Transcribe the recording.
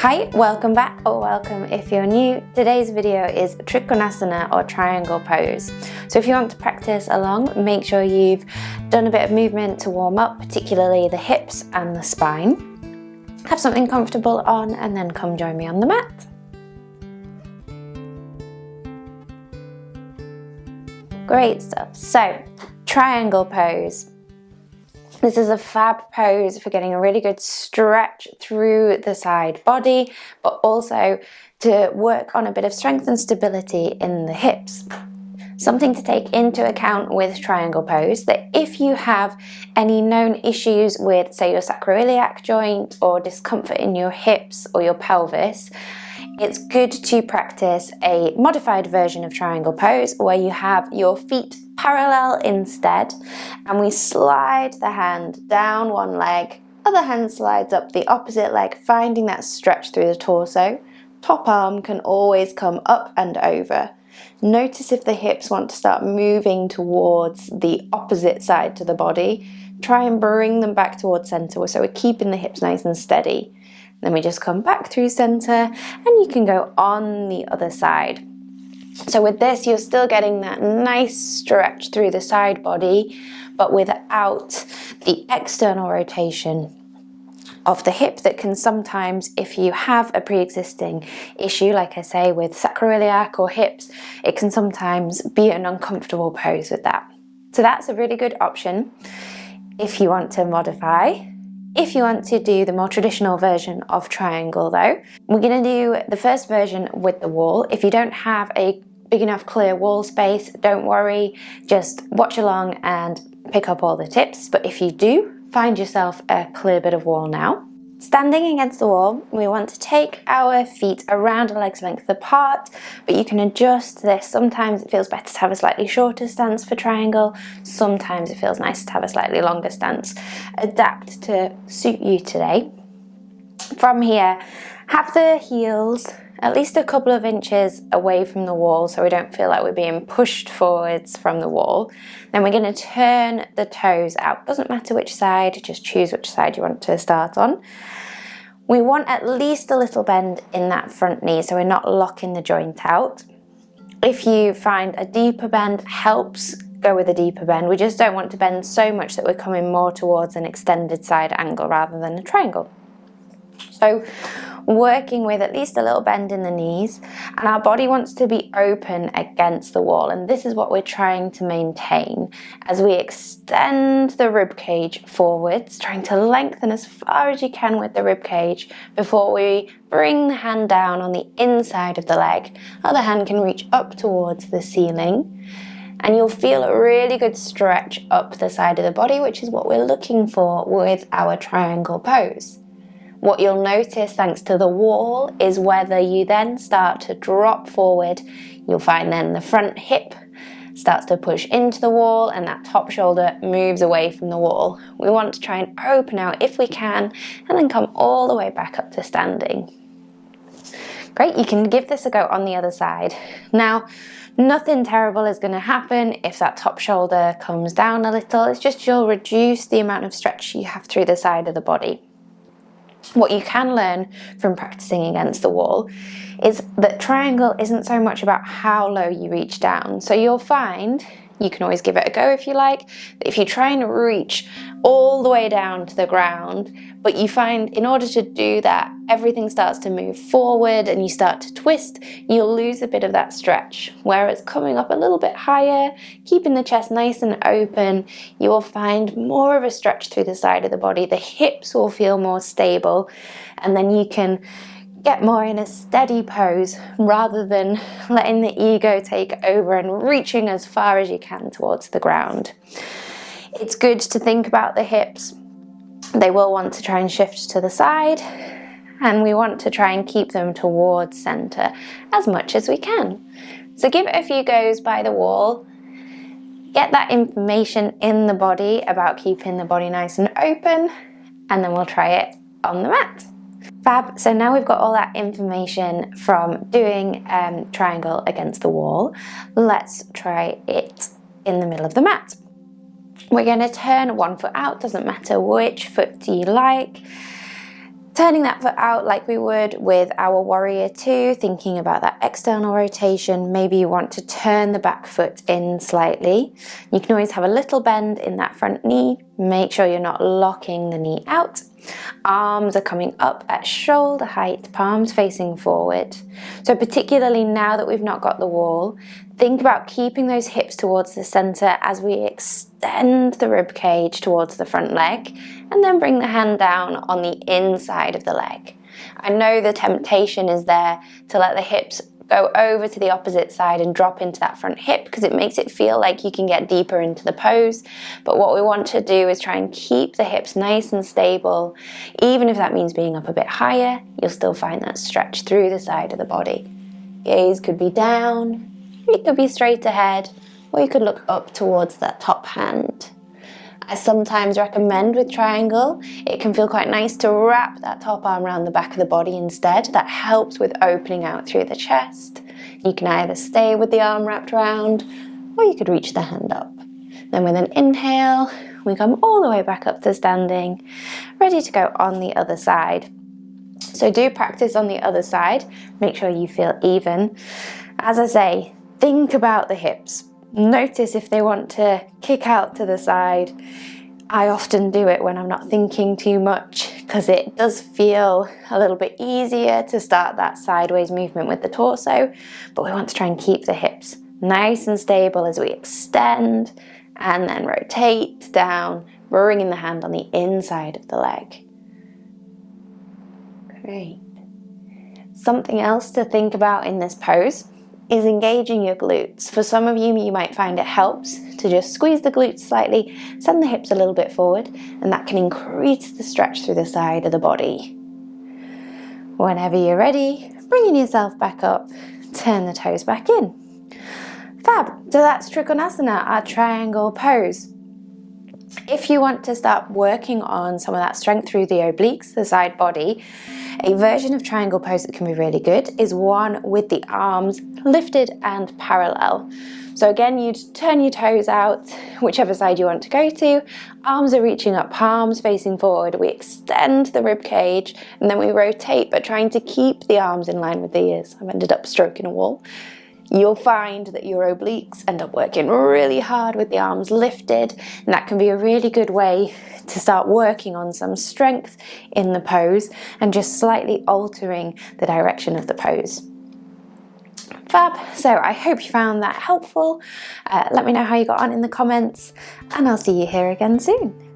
Hi, welcome back or welcome if you're new. Today's video is Trikonasana or triangle pose. So if you want to practice along, make sure you've done a bit of movement to warm up, particularly the hips and the spine. Have something comfortable on and then come join me on the mat. Great stuff. So, triangle pose. This is a fab pose for getting a really good stretch through the side body, but also to work on a bit of strength and stability in the hips. Something to take into account with triangle pose, that if you have any known issues with, say, your sacroiliac joint or discomfort in your hips or your pelvis, it's good to practice a modified version of triangle pose where you have your feet parallel instead, and we slide the hand down one leg, other hand slides up the opposite leg, finding that stretch through the torso. Top arm can always come up and over. Notice if the hips want to start moving towards the opposite side to the body. Try and bring them back towards center, so we're keeping the hips nice and steady. Then we just come back through center and you can go on the other side. So with this, you're still getting that nice stretch through the side body, but without the external rotation of the hip that can sometimes, if you have a pre-existing issue, like I say, with sacroiliac or hips, it can sometimes be an uncomfortable pose with that. So that's a really good option if you want to modify. If you want to do the more traditional version of triangle though, we're going to do the first version with the wall. If you don't have a big enough clear wall space, don't worry, just watch along and pick up all the tips. But if you do, find yourself a clear bit of wall now. Standing against the wall, we want to take our feet around a leg's length apart, but you can adjust this. Sometimes it feels better to have a slightly shorter stance for triangle. Sometimes it feels nice to have a slightly longer stance. Adapt to suit you today. From here, have the heels at least a couple of inches away from the wall so we don't feel like we're being pushed forwards from the wall. Then we're going to turn the toes out. Doesn't matter which side, just choose which side you want to start on. We want at least a little bend in that front knee so we're not locking the joint out. If you find a deeper bend helps, go with a deeper bend. We just don't want to bend so much that we're coming more towards an extended side angle rather than a triangle. So working with at least a little bend in the knees, and our body wants to be open against the wall, and this is what we're trying to maintain as we extend the rib cage forwards, trying to lengthen as far as you can with the rib cage before we bring the hand down on the inside of the leg. Other hand can reach up towards the ceiling, and you'll feel a really good stretch up the side of the body, which is what we're looking for with our triangle pose. What you'll notice thanks to the wall is whether you then start to drop forward, you'll find then the front hip starts to push into the wall and that top shoulder moves away from the wall. We want to try and open out if we can and then come all the way back up to standing. Great, you can give this a go on the other side. Now, nothing terrible is going to happen if that top shoulder comes down a little. It's just you'll reduce the amount of stretch you have through the side of the body. What you can learn from practicing against the wall is that triangle isn't so much about how low you reach down. So you'll find, you can always give it a go if you like, that if you try and reach all the way down to the ground, but you find in order to do that, everything starts to move forward and you start to twist, you'll lose a bit of that stretch. Whereas coming up a little bit higher, keeping the chest nice and open, you will find more of a stretch through the side of the body. The hips will feel more stable, and then you can get more in a steady pose rather than letting the ego take over and reaching as far as you can towards the ground. It's good to think about the hips. They will want to try and shift to the side, and we want to try and keep them towards center as much as we can. So give it a few goes by the wall. Get that information in the body about keeping the body nice and open, and then we'll try it on the mat. Fab, so now we've got all that information from doing triangle against the wall. Let's try it in the middle of the mat. We're going to turn one foot out, doesn't matter which foot do you like. Turning that foot out like we would with our warrior two, thinking about that external rotation. Maybe you want to turn the back foot in slightly. You can always have a little bend in that front knee. Make sure you're not locking the knee out. Arms are coming up at shoulder height, palms facing forward. So particularly now that we've not got the wall, think about keeping those hips towards the center as we extend the rib cage towards the front leg, and then bring the hand down on the inside of the leg. I know the temptation is there to let the hips go over to the opposite side and drop into that front hip because it makes it feel like you can get deeper into the pose. But what we want to do is try and keep the hips nice and stable. Even if that means being up a bit higher, you'll still find that stretch through the side of the body. Gaze could be down, it could be straight ahead, or you could look up towards that top hand. I sometimes recommend with triangle, it can feel quite nice to wrap that top arm around the back of the body instead. That helps with opening out through the chest. You can either stay with the arm wrapped around, or you could reach the hand up. Then with an inhale, we come all the way back up to standing, ready to go on the other side. So do practice on the other side, make sure you feel even. As I say, think about the hips. Notice if they want to kick out to the side. I often do it when I'm not thinking too much because it does feel a little bit easier to start that sideways movement with the torso, but we want to try and keep the hips nice and stable as we extend and then rotate down, bringing the hand on the inside of the leg. Great. Something else to think about in this pose is engaging your glutes. For some of you, you might find it helps to just squeeze the glutes slightly, send the hips a little bit forward, and that can increase the stretch through the side of the body. Whenever you're ready, bringing yourself back up, turn the toes back in. Fab, so that's Trikonasana, our triangle pose. If you want to start working on some of that strength through the obliques, the side body, a version of triangle pose that can be really good is one with the arms lifted and parallel. So again, you'd turn your toes out, whichever side you want to go to. Arms are reaching up, palms facing forward. We extend the rib cage and then we rotate, but trying to keep the arms in line with the ears. I've ended up stroking a wall. You'll find that your obliques end up working really hard with the arms lifted, and that can be a really good way to start working on some strength in the pose and just slightly altering the direction of the pose. Fab, so I hope you found that helpful. Let me know how you got on in the comments, and I'll see you here again soon.